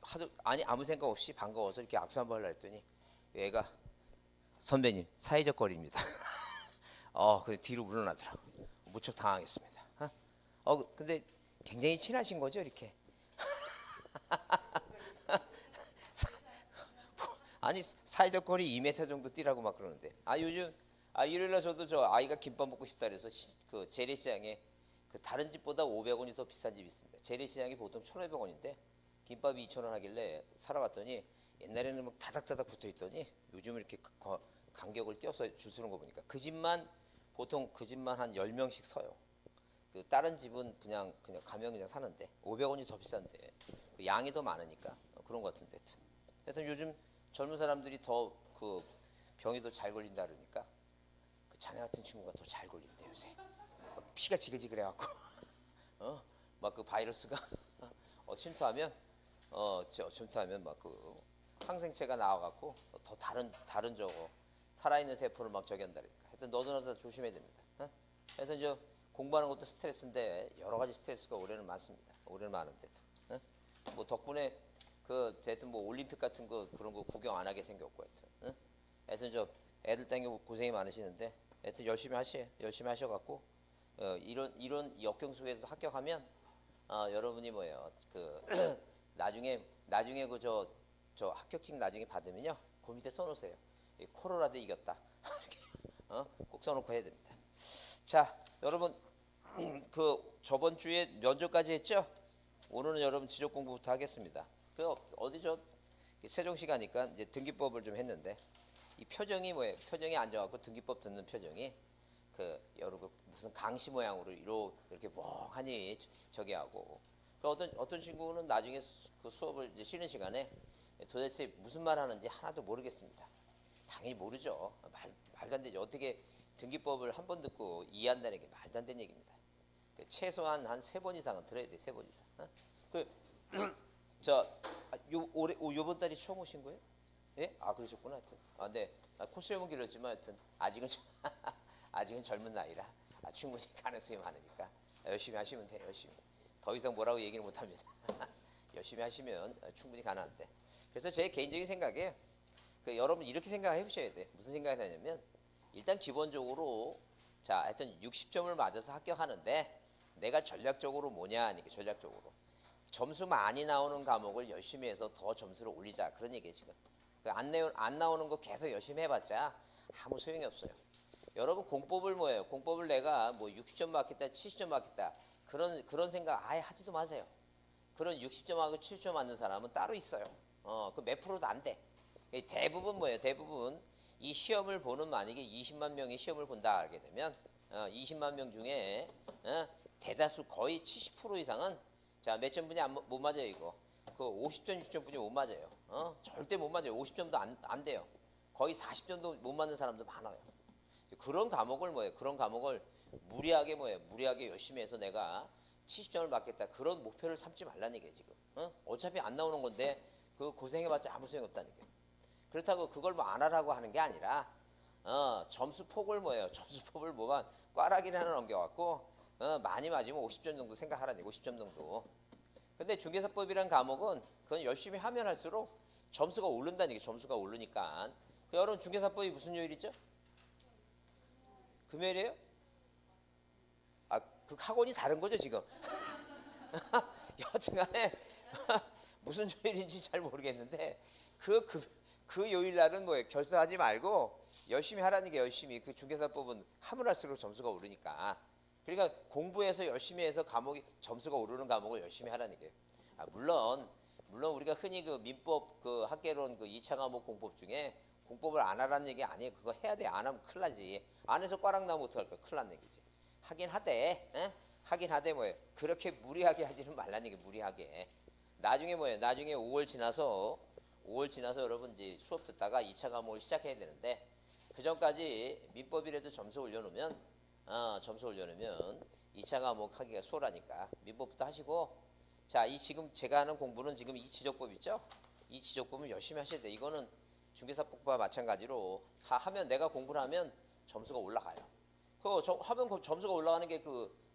하도 아니 아무 생각 없이 반가워서 이렇게 악수 한번 하려 했더니 얘가 선배님 사회적 거리입니다. 그래 뒤로 물러나더라고. 무척 당황했습니다. 근데 굉장히 친하신 거죠 이렇게. 아니 사회적 거리 2m 정도 뛰라고 막 그러는데 요즘 일요일날 저도 저 아이가 김밥 먹고 싶다 그래서 그 재래시장에 그 다른 집보다 500원이 더 비싼 집이 있습니다. 재래시장이 보통 1,500원인데 김밥이 2,000원 하길래 사러 갔더니 옛날에는 막 다닥다닥 붙어 있더니 요즘 이렇게 간격을 띄어서 줄 서는 거 보니까 보통 그 집만 한 10명씩 서요. 그 다른 집은 그냥 가면 그냥 사는데 500원이 더 비싼데 그 양이 더 많으니까 그런 것 같은데 하여튼 요즘 젊은 사람들이 더 그 병이 더 잘 걸린다 그러니까 그 자네 같은 친구가 더 잘 걸린대 요새. 피가 지글지글해갖고 막 그 바이러스가 침투하면 막 그 항생체가 나와갖고 더 다른 저거 살아있는 세포를 막 저기 한다 그러니까 하여튼 너도 조심해야 됩니다. 하여튼 저 공부하는 것도 스트레스인데 여러 가지 스트레스가 올해는 많습니다. 올해는 많은데도 뭐 덕분에 그 하여튼 뭐 올림픽 같은 거 그런 거 구경 안 하게 생겼고 하여튼 저 애들 땡겨 고생이 많으시는데 하여튼 열심히 하셔갖고 이런 역경 속에서 합격하면 여러분이 뭐예요 그 나중에 그 저 합격증 나중에 받으면요 그 밑에 써놓으세요. 코로나도 이겼다. 이렇게 꼭 써놓고 해야 됩니다. 자 여러분 그 저번 주에 면접까지 했죠? 오늘은 여러분 지적 공부부터 하겠습니다. 그 어디 저 세종시 가니까 이제 등기법을 좀 했는데 이 표정이 뭐예요? 표정이 앉아갖고 등기법 듣는 표정이 그 여러 그 무슨 강시 모양으로 이렇게 멍하니 저기 하고 그 어떤 친구는 나중에 그 수업을 이제 쉬는 시간에 도대체 무슨 말 하는지 하나도 모르겠습니다. 당연히 모르죠. 말도 안 되죠. 어떻게 등기법을 한 번 듣고 이해한다는 게 말도 안 되는 얘기입니다. 최소한 한 3번 이상은 들어야 돼. 3번 이상. 요번 달이 처음 오신 거예요? 예? 그러셨구나. 하여튼. 네. 코스염은 길었지만 하여튼 아직은 젊은 나이라 충분히 가능성이 많으니까 열심히 하시면 돼요. 열심히. 더 이상 뭐라고 얘기를 못 합니다. 열심히 하시면 충분히 가능한데. 그래서 제 개인적인 생각에 여러분 이렇게 생각해 보셔야 돼요. 무슨 생각이 나냐면 일단 기본적으로 자 하여튼 60점을 맞아서 합격하는데 내가 전략적으로 뭐냐 하니까 전략적으로 점수 많이 나오는 과목을 열심히 해서 더 점수를 올리자 그런 얘기예요 지금. 안 나오는 거 계속 열심히 해봤자 아무 소용이 없어요. 여러분 공법을 뭐예요? 공법을 내가 뭐 60점 맞겠다 70점 맞겠다 그런 생각 아예 하지도 마세요. 그런 60점하고 70점 맞는 사람은 따로 있어요. 그 몇 프로도 안 돼. 대부분 뭐예요? 대부분 이 시험을 보는 만약에 20만 명이 시험을 본다 하게 되면 20만 명 중에 대다수 거의 70% 이상은 자 몇 점 분이 못 맞아요 이거. 그 50점 60점 분이 못 맞아요. 절대 못 맞아요. 50점도 안 돼요. 거의 40점도 못 맞는 사람도 많아요. 그런 과목을 뭐예요? 그런 과목을 무리하게 열심히 해서 내가 70점을 맞겠다 그런 목표를 삼지 말라는 얘기예요 지금. 어차피 안 나오는 건데 그 고생해봤자 아무 소용이 없다는 얘기예요. 그렇다고 그걸 뭐 안 하라고 하는 게 아니라 점수폭을 점수폭을 뭐만 꽈라기를 하나 넘겨갖고 많이 맞으면 50점 정도 생각하라는 얘기 50점 정도. 근데 중개사법이라는 과목은 그건 열심히 하면 할수록 점수가 오른다는 얘기 점수가 오르니까. 여러분 중개사법이 무슨 요일이죠? 금요일이에요? 그 학원이 다른 거죠 지금. 여튼간에 무슨 요일인지 잘 모르겠는데 그 요일날은 뭐예요? 결석하지 말고 열심히 하라는 게 열심히 그 중개사법은 하면 할수록 점수가 오르니까. 그러니까 공부해서 열심히 해서 과목이 점수가 오르는 과목을 열심히 하라는 게. 물론 우리가 흔히 그 민법 그 학개론 그 2차 과목 공법 중에 공법을 안 하라는 얘기 아니에요. 그거 해야 돼. 안 하면 큰일 나지. 안 해서 꽈락 나면 어떡할 거야. 큰일 난 얘기지. 하긴 하되 뭐예요? 그렇게 무리하게 하지는 말라는 얘기 무리하게. 나중에 뭐예요? 나중에 5월 지나서 여러분 이제 수업 듣다가 2차 과목을 시작해야 되는데 그 전까지 민법이라도 점수 올려놓으면 2차 과목 하기가 수월하니까 민법부터 하시고 자, 지금 제가 하는 공부는 지금 이 지적법 있죠? 이 지적법을 열심히 하셔야 돼. 이거는 중개사법과 마찬가지로 하면 내가 공부를 하면 점수가 올라가요. 하면 점수가 올라가는 게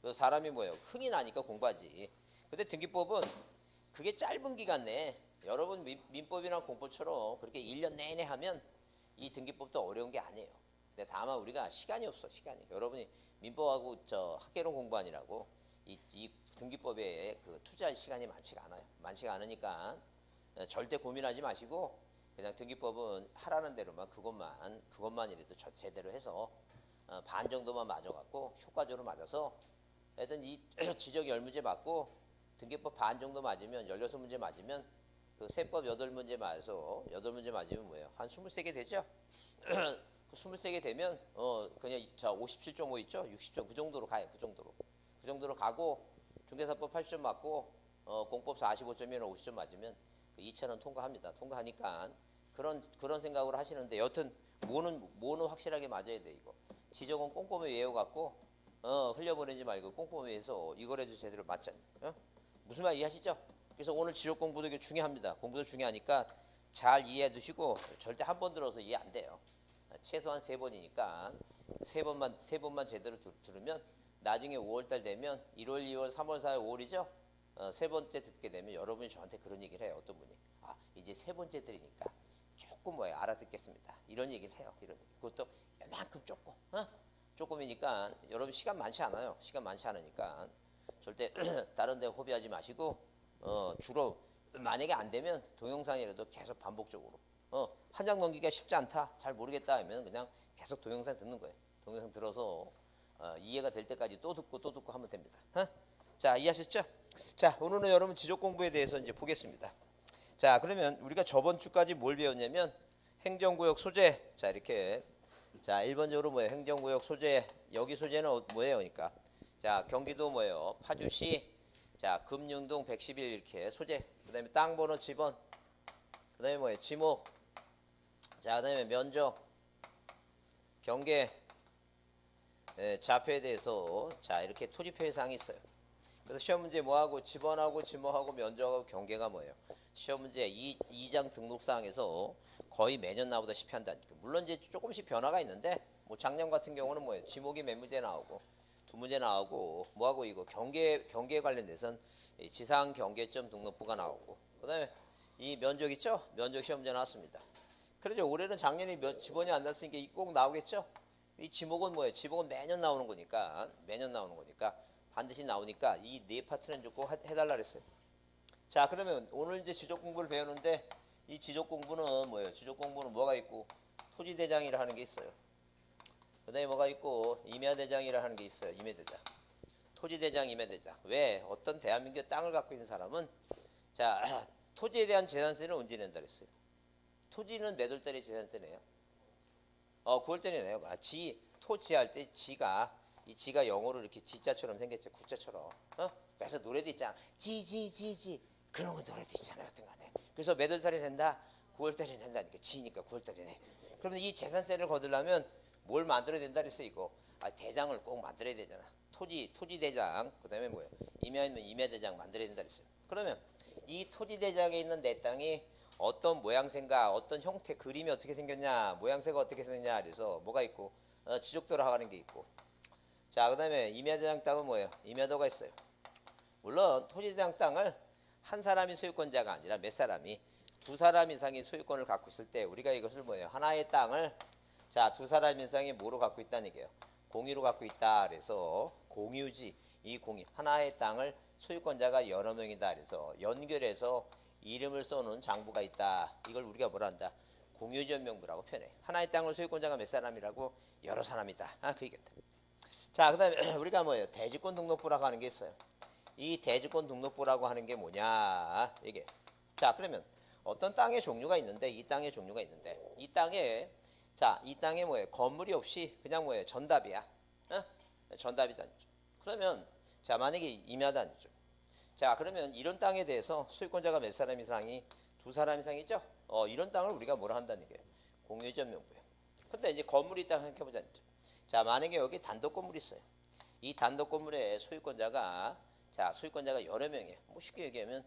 그 사람이 뭐예요? 흥이 나니까 공부하지. 근데 등기법은 그게 짧은 기간 내에 여러분 민법이나 공법처럼 그렇게 1년 내내 하면 이 등기법도 어려운 게 아니에요. 근데 다만 우리가 시간이 없어, 시간이. 여러분이 민법하고 저 학개론 공부하느라고 이 등기법에 그 투자할 시간이 많지가 않아요. 많지가 않으니까 절대 고민하지 마시고 그냥 등기법은 하라는 대로만 그것만이라도 제대로 해서 반 정도만 맞아갖고 효과적으로 맞아서 하여튼 이 지적 10문제 맞고 등기법 반 정도 맞으면 16문제 맞으면 그 세법 8문제 맞아서 8문제 맞으면 뭐예요? 한 23개 되죠? 그 23개 되면 그냥 자 57.5 있죠? 60점 그 정도로 가요. 그 정도로 가고 중개사법 80점 맞고 공법 45점이나 50점 맞으면 그 2차는 통과합니다. 통과하니까 그런 생각으로 하시는데 여튼 뭐는 확실하게 맞아야 돼 이거. 지적은 꼼꼼히 외워갖고 흘려보내지 말고 꼼꼼히 해서 이거라도 제대로 맞잖아요. 무슨 말 이해하시죠? 그래서 오늘 지적 공부도 이게 중요합니다. 공부도 중요하니까 잘 이해해 두시고 절대 한 번 들어서 이해 안 돼요. 최소한 3번이니까 세 번만 제대로 들으면 나중에 5월달 되면 1월, 2월, 3월, 4월, 5월이죠. 세 번째 듣게 되면 여러분이 저한테 그런 얘기를 해요. 어떤 분이 이제 세 번째 들으니까 조금 알아듣겠습니다. 이런 얘기를 해요. 그것도 이만큼 조금이니까 여러분 시간 많지 않아요. 시간 많지 않으니까 절대 다른 데 호비하지 마시고 주로 만약에 안 되면 동영상이라도 계속 반복적으로 한 장 넘기기가 쉽지 않다, 잘 모르겠다 하면 그냥 계속 동영상 듣는 거예요. 동영상 들어서 이해가 될 때까지 또 듣고 하면 됩니다. 자, 이해하셨죠? 자, 오늘은 여러분 지적 공부에 대해서 이제 보겠습니다. 자, 그러면 우리가 저번 주까지 뭘 배웠냐면 행정구역 소재. 자, 이렇게 자 1번적으로 뭐예요? 행정구역 소재. 여기 소재는 뭐예요? 그러니까 자 경기도 뭐예요? 파주시. 자 금융동 111 이렇게 소재. 그 다음에 땅번호 지번. 그 다음에 뭐예요? 지목. 자 그 다음에 면적, 경계, 좌표에 대해서 자 이렇게 토지표시사항이 있어요. 그래서 시험 문제 뭐하고 지번하고 지목하고 면적하고 경계가 뭐예요? 시험 문제 2장 등록사항에서 거의 매년 나오다시피 한다니까. 물론 이제 조금씩 변화가 있는데 뭐 작년 같은 경우는 뭐예요? 지목이 몇 문제 나오고 2문제 나오고 뭐하고 이거 경계에 관련돼선 지상 경계점 등록부가 나오고 그다음에 이 면적 있죠? 면적 시험 문제 나왔습니다. 그러죠. 올해는 작년에 지번이 안 났으니까 이 꼭 나오겠죠? 이 지목은 뭐예요? 지목은 매년 나오는 거니까 반드시 나오니까 이 네 파트는 좀 꼭 해달라 그랬어요. 자 그러면 오늘 이제 지적 공부를 배우는데 이 지적 공부는 뭐예요? 지적 공부는 뭐가 있고 토지대장이라 하는 게 있어요. 그 다음에 뭐가 있고 임야대장이라 하는 게 있어요. 임야대장. 토지대장, 임야대장. 왜? 어떤 대한민국 땅을 갖고 있는 사람은 자 토지에 대한 재산세는 언제 낸다 그랬어요? 토지는 몇 월달에 재산세 내요? 9월달에 내요. 토지할 때 이 지가 영어로 이렇게 지자처럼 생겼죠. 구자처럼. 그래서 노래도 있잖아. 지지지지. 그런 거 노래도 있잖아요. 어떤 간에. 그래서 몇 월달에 낸다? 9월달에 낸다니까. 지니까 9월달에 내. 그러면 이 재산세를 거두려면 뭘 만들어야 된다 그랬어 이거. 대장을 꼭 만들어야 되잖아. 토지대장. 그 다음에 뭐예요? 임야면 임야대장 만들어야 된다 그랬어요. 그러면 이 토지대장에 있는 내 땅이 어떤 모양새인가, 어떤 형태, 그림이 어떻게 생겼냐, 모양새가 어떻게 생겼냐 그래서 뭐가 있고 지적도로 하는 게 있고. 자, 그 다음에 임야대장 땅은 뭐예요? 임야도가 있어요. 물론 토지대장 땅을 한 사람이 소유권자가 아니라 몇 사람이 2사람 이상이 소유권을 갖고 있을 때 우리가 이것을 뭐예요? 하나의 땅을 자 2사람 이상이 뭐로 갖고 있다는 얘기예요? 공유로 갖고 있다. 그래서 공유지, 이 공유 하나의 땅을 소유권자가 여러 명이다. 그래서 연결해서 이름을 써놓은 장부가 있다. 이걸 우리가 뭐라 한다? 공유전명부라고 표현해. 하나의 땅을 소유권자가 몇 사람이라고? 여러 사람이다. 그 얘기입니다. 자, 그 다음에 우리가 뭐예요? 대지권 등록부라고 하는 게 있어요. 이 대지권 등록부라고 하는 게 뭐냐? 이게. 자, 그러면 어떤 땅의 종류가 있는데 이 땅의 종류가 있는데 이 땅에 뭐예요? 건물이 없이 그냥 뭐예요? 전답이야. 전답이다니죠. 그러면 자, 만약에 임야다니죠. 자, 그러면 이런 땅에 대해서 소유권자가 몇 사람 이상이 2사람 이상이죠? 이런 땅을 우리가 뭐라 한다는 얘기예요? 공유전명부예요. 근데 이제 건물이 있다고 생각해보자니죠. 자, 만약에 여기 단독 건물이 있어요. 이 단독 건물의 소유권자가 여러 명이에요. 뭐 쉽게 얘기하면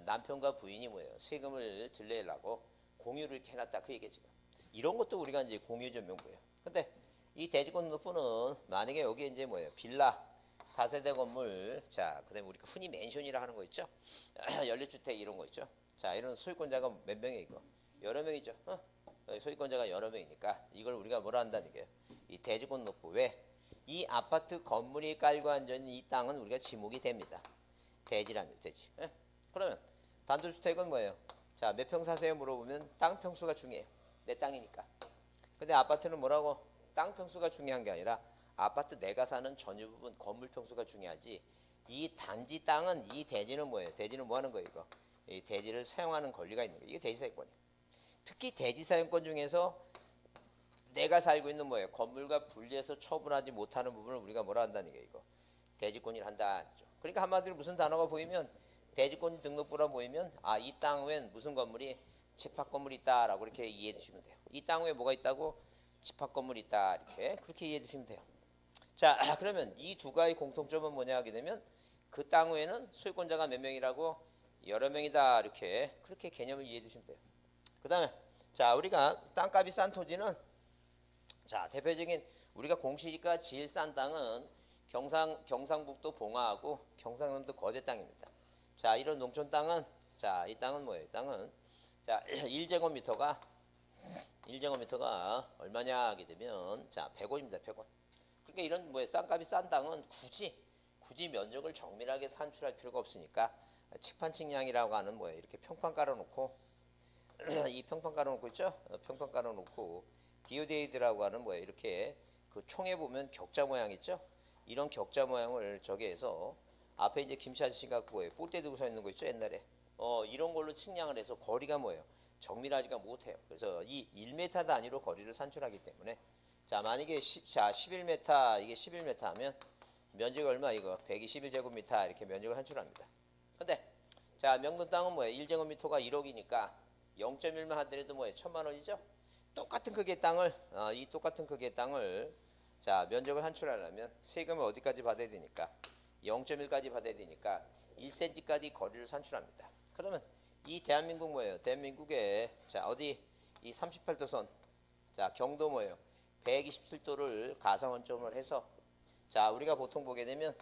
남편과 부인이 뭐예요? 세금을 들내려고 공유를 이렇게 해놨다 그 얘기죠. 이런 것도 우리가 이제 공유전명부예요. 근데 이 대지권 등록부는 만약에 여기 이제 뭐예요? 빌라, 다세대 건물, 자, 그다음에 우리가 흔히 맨션이라 하는 거 있죠? 연립주택 이런 거 있죠? 자, 이런 소유권자가 몇 명이에요, 이거? 여러 명이죠. 소유권자가 여러 명이니까 이걸 우리가 뭐라 한다는 얘기예요? 이 대지권 납부. 왜? 이 아파트 건물이 깔고 앉은 이 땅은 우리가 지목이 됩니다. 대지라는 거예요, 대지. 그러면 단독주택은 뭐예요? 자, 몇 평 사세요? 물어보면 땅 평수가 중요해요. 내 땅이니까. 근데 아파트는 뭐라고? 땅 평수가 중요한 게 아니라 아파트 내가 사는 전유 부분 건물 평수가 중요하지. 이 단지 땅은 이 대지는 뭐예요? 대지는 뭐 하는 거예요, 이거? 이 대지를 사용하는 권리가 있는 거예요. 이게 대지사용권이에요. 특히 대지사용권 중에서 내가 살고 있는 뭐예요? 건물과 분리해서 처분하지 못하는 부분을 우리가 뭐라 한다는 게 이거 대지권이라 한다. 그러니까 한마디로 무슨 단어가 보이면 대지권 등록부라 보이면 아, 이 땅 외엔 무슨 건물이 집합 건물이 있다라고 이렇게 이해해 주시면 돼요. 이 땅 외에 뭐가 있다고? 집합 건물이 있다. 이렇게 그렇게 이해해 주시면 돼요. 자, 그러면 이 두 가지 공통점은 뭐냐 하게 되면 그 땅 외에는 소유권자가 몇 명이라고? 여러 명이다. 이렇게 그렇게 개념을 이해해 주시면 돼요. 그다음에 자, 우리가 땅값이 싼 토지는 자, 대표적인 우리가 공시지가 제일 싼 땅은 경상북도 봉화하고 경상남도 거제 땅입니다. 자, 이런 농촌 땅은 자, 이 땅은 뭐예요? 이 땅은 자, 1제곱미터가 얼마냐 하게 되면 자, 100원입니다. 100원. 그러니까 이런 뭐예요? 땅값이 싼 땅은 굳이 면적을 정밀하게 산출할 필요가 없으니까 칙판칙량이라고 하는 뭐예요? 이렇게 평판 깔아놓고 이 평판 깔아놓고 있죠? 평판 깔아놓고 디오데이드라고 하는 뭐예요? 이렇게 그 총에 보면 격자 모양 있죠? 이런 격자 모양을 저기 해서 앞에 이제 김씨 아저씨가 뭐예요? 폴대 들고 서 있는 거 있죠? 옛날에 이런 걸로 측량을 해서 거리가 뭐예요? 정밀하지가 못해요. 그래서 이 1m 단위로 거리를 산출하기 때문에 자, 만약에 11m 이게 11m 하면 면적이 얼마 이거 121제곱미터 이렇게 면적을 산출합니다. 근데 자, 명동 땅은 뭐예요? 1제곱미터가 1억이니까 0.1만 하더라도 뭐예요? 1,000만 원이죠? 똑같은 크기의 땅을 이 똑같은 크기의 땅을 자, 면적을 산출하려면 세금을 어디까지 받아야 되니까 0.1까지 받아야 되니까 1cm까지 거리를 산출합니다. 그러면 이 대한민국 뭐예요? 대한민국의 자, 어디 이 38도선 자, 경도 뭐예요? 127도를 가상원점을 해서 자, 우리가 보통 보게 되면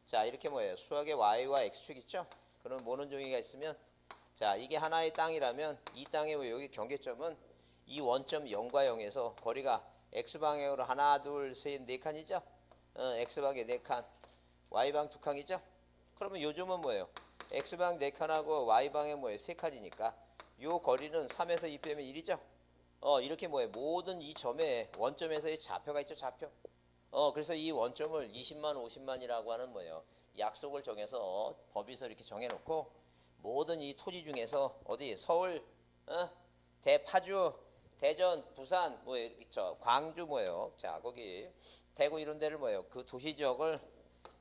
자, 이렇게 뭐예요? 수학의 y와 x축 있죠? 그런 모논종이가 있으면 자, 이게 하나의 땅이라면 이 땅의 뭐 여기 경계점은 이 원점 0과 0에서 거리가 x방향으로 하나, 둘, 셋, 네 칸이죠? x방에 네 칸, y방 두 칸이죠? 그러면 요즘은 뭐예요? x방 네 칸하고 y방에 뭐예요? 세 칸이니까 요 거리는 3에서 2 빼면 1이죠? 이렇게 뭐예요? 모든 이 점에 원점에서의 좌표가 있죠, 좌표. 그래서 이 원점을 20만, 50만이라고 하는 뭐예요? 약속을 정해서 법에서 이렇게 정해놓고 모든 이 토지 중에서 어디 서울, 파주, 대전, 부산, 뭐 이렇게 광주 뭐예요? 자, 거기 대구 이런 데를 뭐예요? 그 도시 지역을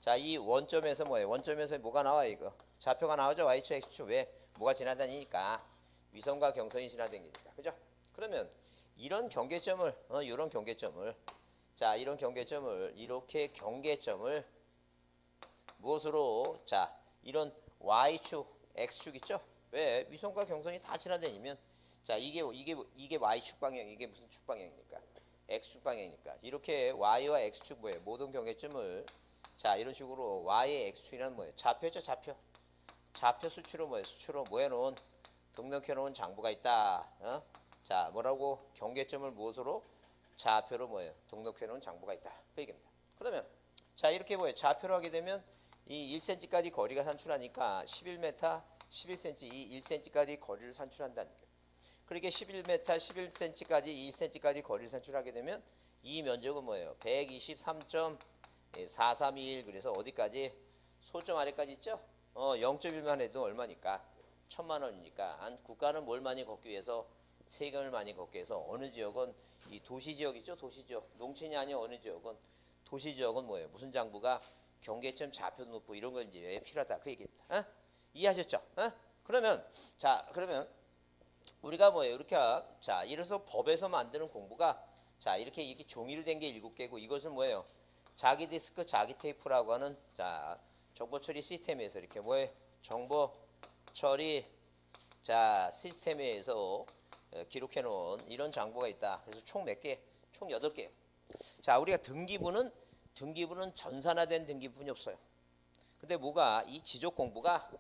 자, 이 원점에서 뭐예요? 원점에서 뭐가 나와 이거? 좌표가 나오죠? y축, x축. 왜? 뭐가 지나다니니까 위성과 경선이 지나다니니까. 그죠? 그러면 이런 경계점을 이런 경계점을 자, 이런 경계점을 이렇게 경계점을 무엇으로 자, 이런 y축, x축 있죠? 왜? 위성과 경선이 다 지나다니면 자, 이게 y축 방향, 이게 무슨 축 방향입니까? x축 방향이니까. 이렇게 y와 x축 뭐예요? 모든 경계점을 자, 이런 식으로 y의 x축이란 뭐예요? 좌표죠, 좌표. 좌표 수치로 뭐예요? 수치로 뭐 해놓은 등록해놓은 장부가 있다. 자, 뭐라고? 경계점을 무엇으로? 좌표로 뭐예요? 등록해놓은 장부가 있다. 그 얘기입니다. 그러면 자, 이렇게 뭐예요? 좌표로 하게 되면 이 1cm까지 거리가 산출하니까 11m, 11cm, 이 1cm까지 거리를 산출한다는 거예요. 그렇게 11m, 11cm까지 1cm까지 거리를 산출하게 되면 이 면적은 뭐예요? 123.431 그래서 어디까지? 소점 아래까지 있죠? 0.1만 해도 얼마니까? 1,000만 원이니까 국가는 뭘 많이 걷기 위해서 세금을 많이 걷기 위해서 어느 지역은 이 도시 지역 있죠? 도시 지역. 농촌이 아니야 어느 지역은 도시 지역은 뭐예요? 무슨 장부가 경계점 좌표 납부 이런 걸 이제 필요하다 그 얘기입니다. 이해하셨죠? 그러면 자, 그러면 우리가 뭐예요? 이렇게 자, 이래서 법에서 만드는 공부가 자, 이렇게 종이로 된 게 7개고 이것은 뭐예요? 자기 디스크, 자기 테이프라고 하는 자, 정보 처리 시스템에서 이렇게 뭐예요? 정보 처리 자, 시스템에서 기록해 놓은 이런 장부가 있다. 그래서 총 몇 개? 총 8개. 자, 우리가 등기부는 전산화된 등기부분이 없어요. 근데 뭐가 이 지적 공부가